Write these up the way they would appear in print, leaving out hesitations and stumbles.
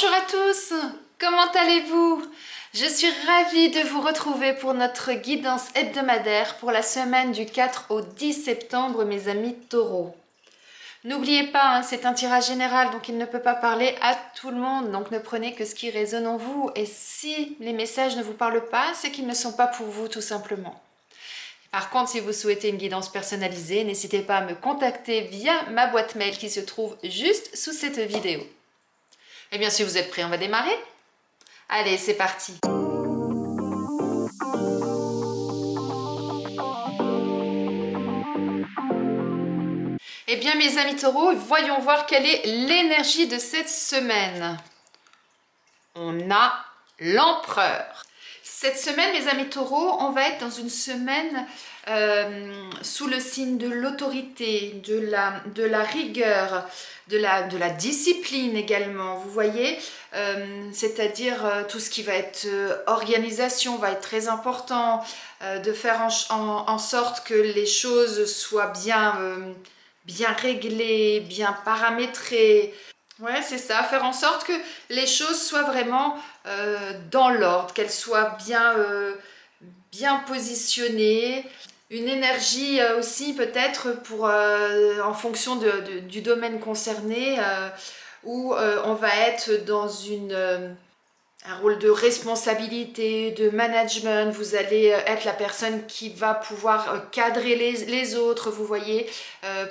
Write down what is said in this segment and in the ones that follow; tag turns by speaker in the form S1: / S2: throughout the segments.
S1: Bonjour à tous, comment allez-vous? Je suis ravie de vous retrouver pour notre guidance hebdomadaire pour la semaine du 4 au 10 septembre, mes amis taureaux. N'oubliez pas, c'est un tirage général, donc il ne peut pas parler à tout le monde, donc ne prenez que ce qui résonne en vous. Et si les messages ne vous parlent pas, c'est qu'ils ne sont pas pour vous, tout simplement. Par contre, si vous souhaitez une guidance personnalisée, n'hésitez pas à me contacter via ma boîte mail qui se trouve juste sous cette vidéo. Eh bien, si vous êtes prêts, on va démarrer? Allez, c'est parti! Eh bien, mes amis taureaux, voyons voir quelle est l'énergie de cette semaine. On a l'empereur. Cette semaine, mes amis taureaux, on va être dans une semaine sous le signe de l'autorité, de la rigueur, de la discipline également, vous voyez, c'est-à-dire tout ce qui va être organisation va être très important, de faire en sorte que les choses soient bien réglées, bien paramétrées. Ouais, c'est ça, faire en sorte que les choses soient vraiment dans l'ordre, qu'elles soient bien positionnées. Une énergie aussi peut-être pour en fonction du domaine concerné où on va être dans un rôle de responsabilité, de management. Vous allez être la personne qui va pouvoir cadrer les autres, vous voyez,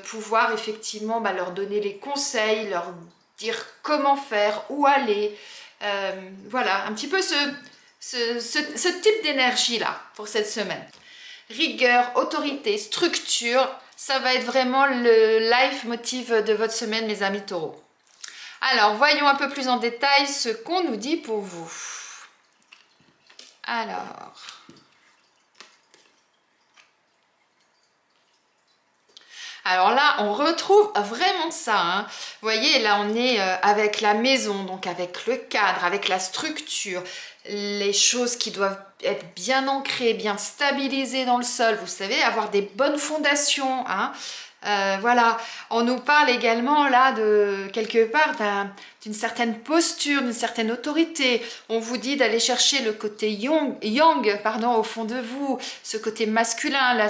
S1: pouvoir effectivement leur donner les conseils, leur dire comment faire, où aller. Voilà, un petit peu ce type d'énergie-là pour cette semaine. Rigueur, autorité, structure, ça va être vraiment le leitmotiv de votre semaine, mes amis taureaux. Alors, voyons un peu plus en détail ce qu'on nous dit pour vous. Alors là, on retrouve vraiment ça. Hein. Vous voyez, là, on est avec la maison, donc avec le cadre, avec la structure, les choses qui doivent être bien ancrées, bien stabilisées dans le sol. Vous savez, avoir des bonnes fondations. Hein. Voilà, on nous parle également là de quelque part d'une certaine posture, d'une certaine autorité. On vous dit d'aller chercher le côté yang, pardon, au fond de vous, ce côté masculin, là,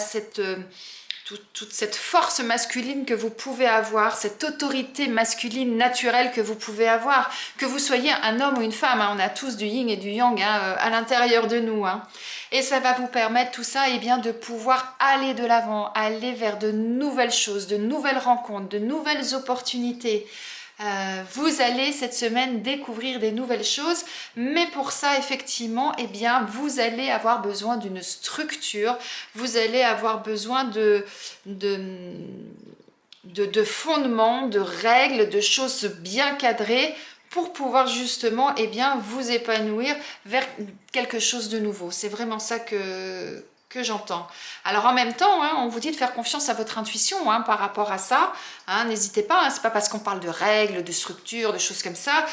S1: toute cette force masculine que vous pouvez avoir, cette autorité masculine naturelle que vous pouvez avoir, que vous soyez un homme ou une femme, hein, on a tous du yin et du yang à l'intérieur de nous. Hein. Et ça va vous permettre tout ça de pouvoir aller de l'avant, aller vers de nouvelles choses, de nouvelles rencontres, de nouvelles opportunités. Vous allez cette semaine découvrir des nouvelles choses, mais pour ça effectivement, vous allez avoir besoin d'une structure, vous allez avoir besoin de fondements, de règles, de choses bien cadrées pour pouvoir justement vous épanouir vers quelque chose de nouveau. C'est vraiment ça que j'entends. Alors en même temps, hein, on vous dit de faire confiance à votre intuition hein, par rapport à ça. Hein, n'hésitez pas, hein, c'est pas parce qu'on parle de règles, de structures, de choses comme ça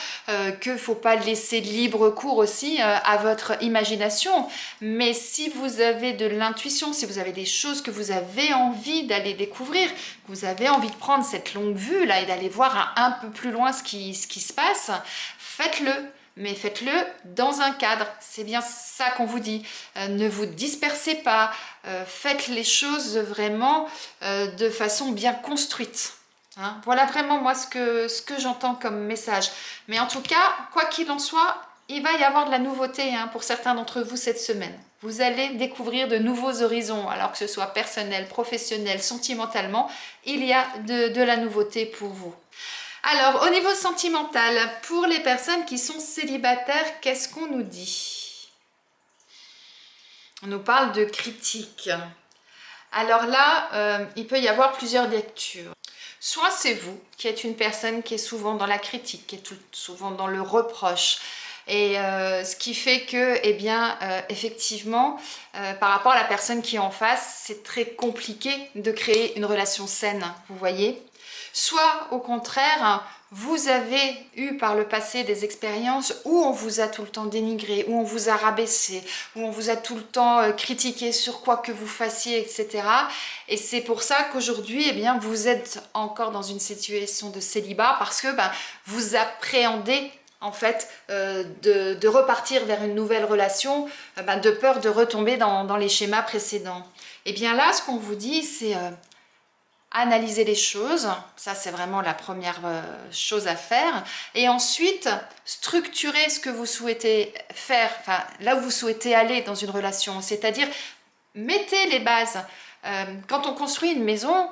S1: qu'il ne faut pas laisser libre cours aussi à votre imagination. Mais si vous avez de l'intuition, si vous avez des choses que vous avez envie d'aller découvrir, que vous avez envie de prendre cette longue vue là et d'aller voir un peu plus loin ce qui se passe, faites-le. Mais faites-le dans un cadre, c'est bien ça qu'on vous dit. Ne vous dispersez pas, faites les choses vraiment de façon bien construite. Hein. Voilà vraiment moi ce que j'entends comme message. Mais en tout cas, quoi qu'il en soit, il va y avoir de la nouveauté hein, pour certains d'entre vous cette semaine. Vous allez découvrir de nouveaux horizons, alors que ce soit personnel, professionnel, sentimentalement, il y a de la nouveauté pour vous. Alors, au niveau sentimental, pour les personnes qui sont célibataires, qu'est-ce qu'on nous dit? On nous parle de critique. Alors là, il peut y avoir plusieurs lectures. Soit c'est vous qui êtes une personne qui est souvent dans la critique, qui est souvent dans le reproche. Et ce qui fait que, effectivement, par rapport à la personne qui est en face, c'est très compliqué de créer une relation saine, vous voyez. Soit au contraire, vous avez eu par le passé des expériences où on vous a tout le temps dénigré, où on vous a rabaissé, où on vous a tout le temps critiqué sur quoi que vous fassiez, etc. Et c'est pour ça qu'aujourd'hui, vous êtes encore dans une situation de célibat parce que vous appréhendez en fait, de repartir vers une nouvelle relation, de peur de retomber dans les schémas précédents. Et bien là, ce qu'on vous dit, c'est analyser les choses, ça c'est vraiment la première chose à faire, et ensuite structurer ce que vous souhaitez faire, enfin là où vous souhaitez aller dans une relation, c'est-à-dire mettez les bases. Quand on construit une maison,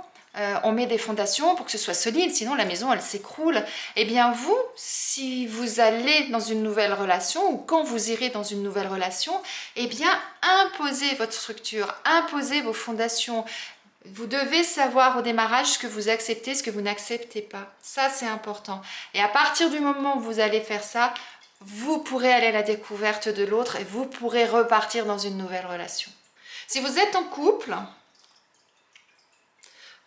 S1: on met des fondations pour que ce soit solide, sinon la maison elle s'écroule. Et bien vous, si vous allez dans une nouvelle relation ou quand vous irez dans une nouvelle relation, eh bien imposez votre structure, imposez vos fondations. Vous devez savoir au démarrage ce que vous acceptez, ce que vous n'acceptez pas. Ça c'est important. Et à partir du moment où vous allez faire ça, vous pourrez aller à la découverte de l'autre et vous pourrez repartir dans une nouvelle relation. Si vous êtes en couple,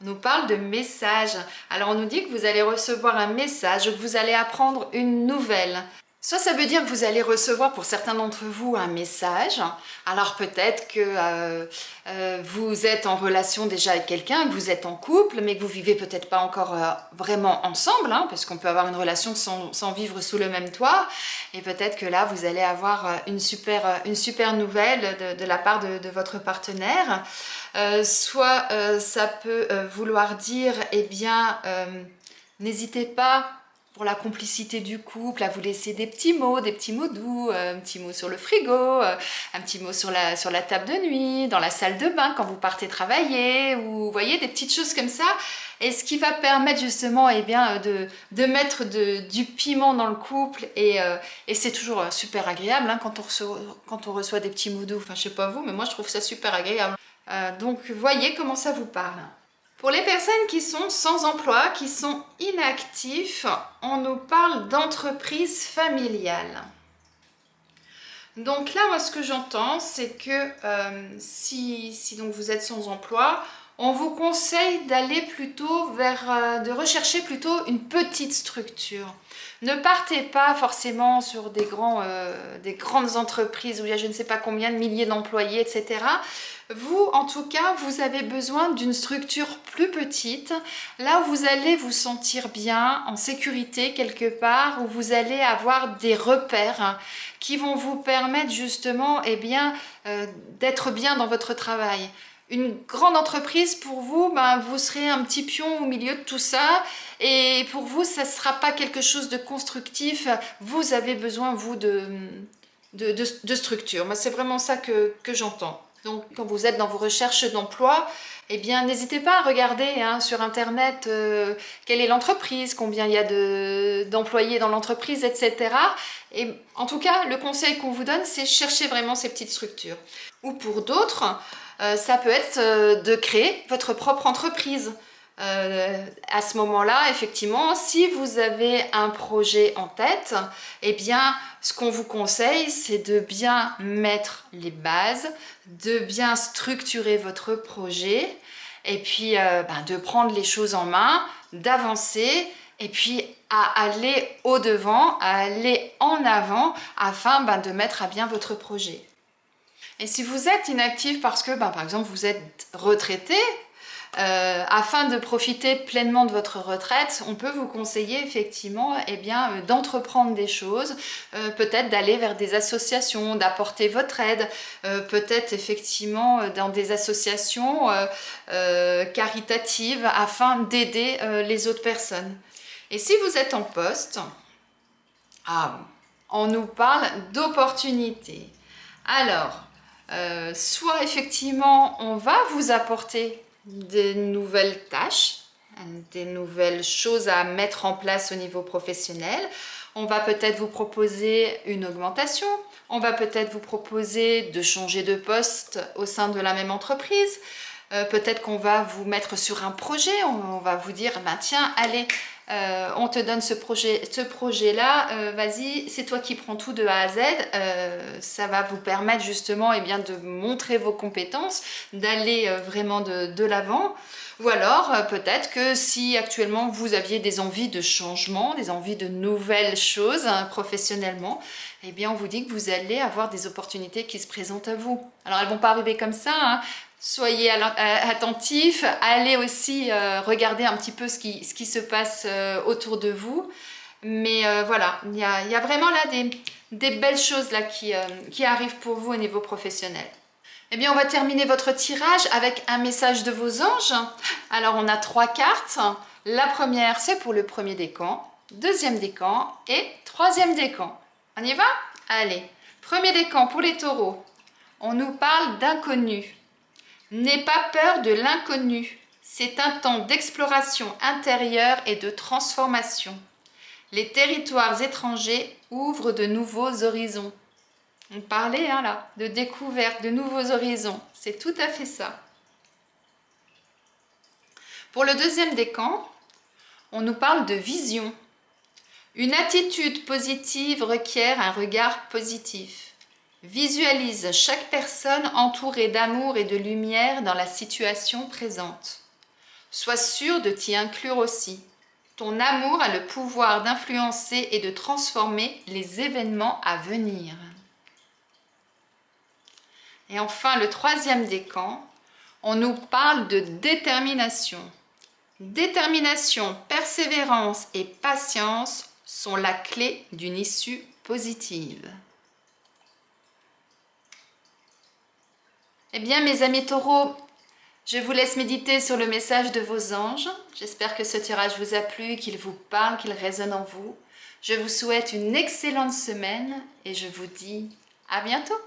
S1: on nous parle de messages. Alors on nous dit que vous allez recevoir un message, que vous allez apprendre une nouvelle. Soit ça veut dire que vous allez recevoir pour certains d'entre vous un message. Alors peut-être que vous êtes en relation déjà avec quelqu'un, que vous êtes en couple, mais que vous vivez peut-être pas encore vraiment ensemble, hein, parce qu'on peut avoir une relation sans vivre sous le même toit. Et peut-être que là, vous allez avoir une super nouvelle de la part de votre partenaire. Soit ça peut vouloir dire, eh bien, n'hésitez pas pour la complicité du couple, à vous laisser des petits mots doux, un petit mot sur le frigo, un petit mot sur la table de nuit, dans la salle de bain quand vous partez travailler, ou vous voyez, des petites choses comme ça. Et ce qui va permettre justement eh bien, de mettre du piment dans le couple, et c'est toujours super agréable hein, quand on reçoit des petits mots doux. Enfin, je sais pas vous, mais moi je trouve ça super agréable. Donc voyez comment ça vous parle. Pour les personnes qui sont sans emploi, qui sont inactifs, on nous parle d'entreprise familiale. Donc là, moi, ce que j'entends, c'est que si donc vous êtes sans emploi, on vous conseille d'aller plutôt de rechercher plutôt une petite structure. Ne partez pas forcément sur des grandes entreprises où il y a je ne sais pas combien de milliers d'employés, etc. Vous, en tout cas, vous avez besoin d'une structure plus petite, là où vous allez vous sentir bien, en sécurité quelque part, où vous allez avoir des repères qui vont vous permettre justement eh bien, d'être bien dans votre travail. Une grande entreprise, pour vous, vous serez un petit pion au milieu de tout ça, et pour vous, ça ne sera pas quelque chose de constructif. Vous avez besoin, vous, de structure. Moi, c'est vraiment ça que j'entends. Donc, quand vous êtes dans vos recherches d'emploi, eh bien, n'hésitez pas à regarder sur Internet quelle est l'entreprise, combien il y a d'employés dans l'entreprise, etc. Et en tout cas, le conseil qu'on vous donne, c'est chercher vraiment ces petites structures. Ou pour d'autres, ça peut être de créer votre propre entreprise. À ce moment-là, effectivement, si vous avez un projet en tête, eh bien, ce qu'on vous conseille, c'est de bien mettre les bases, de bien structurer votre projet, et puis de prendre les choses en main, d'avancer, et puis à aller au-devant, à aller en avant, afin de mettre à bien votre projet. Et si vous êtes inactif parce que, par exemple, vous êtes retraité, afin de profiter pleinement de votre retraite, on peut vous conseiller effectivement d'entreprendre des choses, peut-être d'aller vers des associations, d'apporter votre aide, peut-être effectivement dans des associations caritatives afin d'aider les autres personnes. Et si vous êtes en poste, on nous parle d'opportunités. Alors, soit effectivement on va vous apporter des nouvelles tâches, des nouvelles choses à mettre en place au niveau professionnel. On va peut-être vous proposer une augmentation, on va peut-être vous proposer de changer de poste au sein de la même entreprise. Peut-être qu'on va vous mettre sur un projet, on va vous dire tiens, allez, on te donne ce projet-là, vas-y, c'est toi qui prends tout de A à Z. Ça va vous permettre justement de montrer vos compétences, d'aller vraiment de l'avant. Ou alors peut-être que si actuellement vous aviez des envies de changement, des envies de nouvelles choses professionnellement, eh bien on vous dit que vous allez avoir des opportunités qui se présentent à vous. Alors elles ne vont pas arriver comme ça, Soyez attentifs, allez aussi regarder un petit peu ce qui se passe autour de vous. Mais voilà, il y a vraiment là des belles choses là qui arrivent pour vous au niveau professionnel. Eh bien, on va terminer votre tirage avec un message de vos anges. Alors, on a 3 cartes. La première, c'est pour le premier décan, deuxième décan et troisième décan. On y va? Allez, premier décan pour les taureaux. On nous parle d'inconnu. N'aie pas peur de l'inconnu. C'est un temps d'exploration intérieure et de transformation. Les territoires étrangers ouvrent de nouveaux horizons. On parlait là, de découverte, de nouveaux horizons. C'est tout à fait ça. Pour le deuxième décan, on nous parle de vision. Une attitude positive requiert un regard positif. Visualise chaque personne entourée d'amour et de lumière dans la situation présente. Sois sûr de t'y inclure aussi. Ton amour a le pouvoir d'influencer et de transformer les événements à venir. Et enfin, le troisième décan, on nous parle de détermination. Détermination, persévérance et patience sont la clé d'une issue positive. Eh bien, mes amis taureaux, je vous laisse méditer sur le message de vos anges. J'espère que ce tirage vous a plu, qu'il vous parle, qu'il résonne en vous. Je vous souhaite une excellente semaine et je vous dis à bientôt.